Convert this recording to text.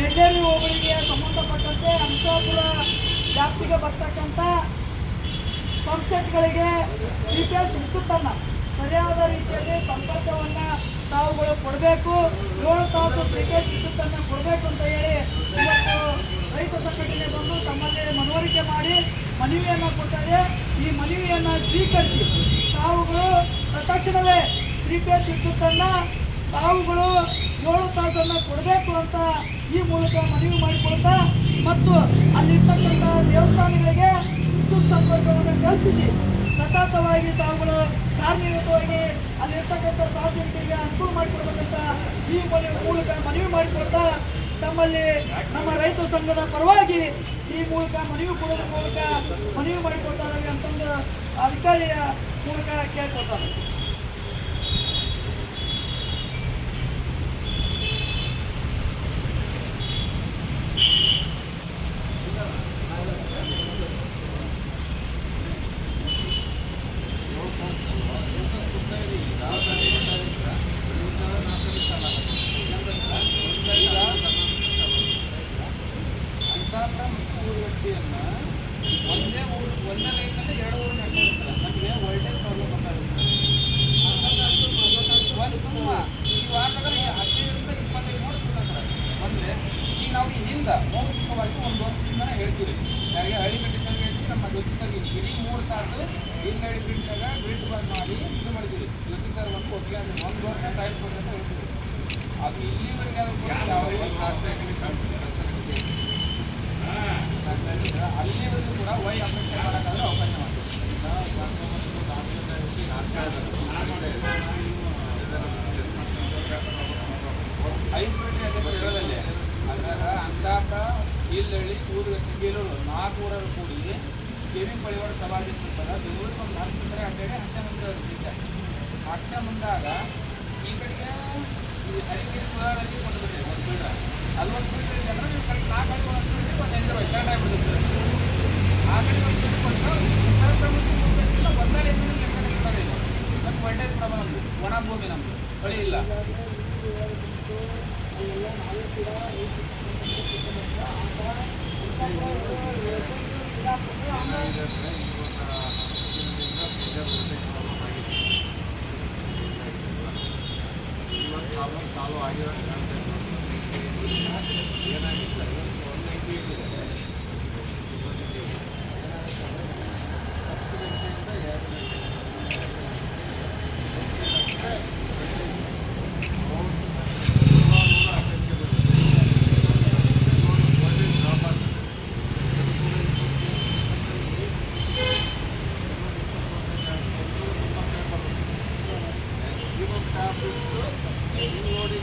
ಎಳ್ಳೇರಿ ಹೋಬಳಿಗೆ ಸಂಬಂಧಪಟ್ಟಂತೆ ಹಂಸಾಪುರ ವ್ಯಾಪ್ತಿಗೆ ಬರ್ತಕ್ಕಂಥ ಪಂಪ್ಸೆಟ್ಗಳಿಗೆ GPS ವಿದ್ಯುತ್ತನ್ನು ಸರಿಯಾದ ರೀತಿಯಲ್ಲಿ ಸಂಪರ್ಕವನ್ನು ತಾವುಗಳು ಕೊಡಬೇಕು. 7 ತಾಸು GPS ವಿದ್ಯುತ್ತನ್ನು ಕೊಡಬೇಕು ಅಂತ ಹೇಳಿ ಇವತ್ತು ರೈತ ಸಂಘಟನೆ ಬಂದು ತಮ್ಮಲ್ಲಿ ಮನವರಿಕೆ ಮಾಡಿ ಮನವಿಯನ್ನು ಕೊಡ್ತಾರೆ. ಈ ಮನವಿಯನ್ನು ಸ್ವೀಕರಿಸಿ ತಾವುಗಳು ತಕ್ಷಣವೇ 3 ಫೇಸ್ ವಿದ್ಯುತ್ತನ್ನು ತಾವುಗಳು 7 ತಾಸನ್ನು ಕೊಡಬೇಕು ಅಂತ ಈ ಮೂಲಕ ಮನವಿ ಮಾಡಿಕೊಳ್ತಾ ಮತ್ತು ಅಲ್ಲಿರ್ತಕ್ಕಂಥ ದೇವಸ್ಥಾನಗಳಿಗೆ ವಿದ್ಯುತ್ ಸಂಪರ್ಕವನ್ನು ಕಲ್ಪಿಸಿ ಸತತವಾಗಿ ತಾವುಗಳು ಕಾರ್ಯನಿರತವಾಗಿ ಅಲ್ಲಿರ್ತಕ್ಕಂಥ ಸಾರ್ವಜನಿಕರಿಗೆ ಅನುಕೂಲ ಮಾಡಿಕೊಡ್ಬೇಕಂತ ಈ ಮೂಲಕ ಮನವಿ ಮಾಡಿಕೊಳ್ತಾ ತಮ್ಮಲ್ಲಿ ನಮ್ಮ ರೈತ ಸಂಘದ ಪರವಾಗಿ ಈ ಮೂಲಕ ಮನವಿ ಕೊಡೋದ್ರ ಮೂಲಕ ಮನವಿ ಮಾಡಿಕೊಳ್ತಾ ಇದ್ದಾವೆ ಅಂತಂದು ಅಧಿಕಾರಿಯ ಮೂಲಕ ಕೇಳ್ಕೊಳ್ತಾರೆ. ಒಂದೇ ಲೈನಲ್ಲಿ 2 ಊರು ನಡ್ಕೊಂಡಿರ್ತಾರೆ. ನಮಗೆ ವೋಲ್ಟೇಜ್ ಪ್ರಾಬ್ಲಮ್ ಗೊತ್ತಾಗುತ್ತೆ. ಒಂದು ತುಂಬ ಈ ವಾರದಾಗ 15ರಿಂದ 25 ಮೂರು ಕೊಡ್ತಾರೆ. ಅಂದರೆ ಈಗ ನಾವು ಹಿಂದೆ ಮೌಖಿಕವಾಗಿ ಒಂದು ವರ್ಷದಿಂದನೇ ಹೇಳ್ತೀವಿ. ಹಾಗೆ ಹಳ್ಳಿಗಟ್ಟಿ ಸರ್ ಹೇಳ್ತೀವಿ, ನಮ್ಮ ಜೋಶಿ ಸರ್ ಇಡೀ 3 ತಾಸು ಹಿಂದಡಿ ಗ್ರಿಡ್ನಾಗ ಗ್ರಿಡ್ ಬಂದ್ ಮಾಡಿ ಇದು ಮಾಡಿದ್ದೀವಿ. ಜೋಶಿ ಸರ್ ಒಂದು ಒಟ್ಟಿಗೆ ಒಂದು ವರ್ಷ ಟೈಮ್ ಕೊಡ್ತಾರೆ ಅಂತ ಹೇಳ್ತೀವಿ. ಅದು ಇಲ್ಲಿವರೆಗೆ ಅಲ್ಲಿವರೆಗೂ ಕೂಡ ವೈ ಅಪೇಕ್ಷೆ ಮಾಡೋಕ್ಕಾದ್ರೆ ಅವಕಾಶ ಮಾಡ್ತೀವಿ. ಐದು ಮೀಟರ್ ಯಾಕಂದ್ರೆ ಇರೋದಲ್ಲಿ ಅದ್ರಾಗ ಅಂತಾಪ ಇಲ್ಲಳ್ಳಿ ಊರುಗಟ್ಟಿ ಬೇಲೂರು 4 ಊರರು ಕೂಡಿ ಕೇವಿಂಗ್ ಪಳಿವಾಡ ಸಭಾಧ್ಯಕ್ಷ ಇರ್ತಾರೆ. ಬೆಂಗಳೂರಿಗೆ ಒಂದು 4 ಸರಿ ಅಡ್ಡಾಡಿ ಅಕ್ಷ ಮುಂದೆ ಅಕ್ಷ ಮುಂದಾಗ ಈ ಕಡೆಗೆ ಈ ಹರಿಕೆರೆ ಕುಲಾರಲ್ಲಿ ಕೊಟ್ಟಿರ್ತೀವಿ ಒಂದು ಫೀಲ್ಡ್. ಅದು ಒಂದು ಫೀಲ್ಡ್ ಇದೆ ಅಂದ್ರೆ ನೀವು ಕರೆಕ್ಟ್ 4 ಗಾಡಿ ಒಂದು ಫೀಲ್ಡ್ ಒಂದು ಎಂಜರ್ ಕರೆಕ್ಟ್ ಆಗಿಬಿಡುತ್ತೆ. ಆ ಕಡೆ ಒಂದು ಫೀಲ್ಡ್ ಕೊಟ್ಟು ಉತ್ತರ ಪ್ರಮುಖ ಮುಂದಿಲ್ಲ ಒಂದೇ ಎಮ್ಮೆ ಲೆಕ್ಕ ಇರ್ತಾರೆ. ಇದು ಮತ್ತು ವೋಲ್ಟೇಜ್ ಪ್ರಾಬ್ಲಮ್ ನಮ್ಮದು ಒಣ ಭೂಮಿ ನಮ್ಮದು ಬಳಿ ಇಲ್ಲ. ಚಾಲು ಆಗಿರೋ ಏನಾಗಿಲ್ಲ. ನೋಡಿ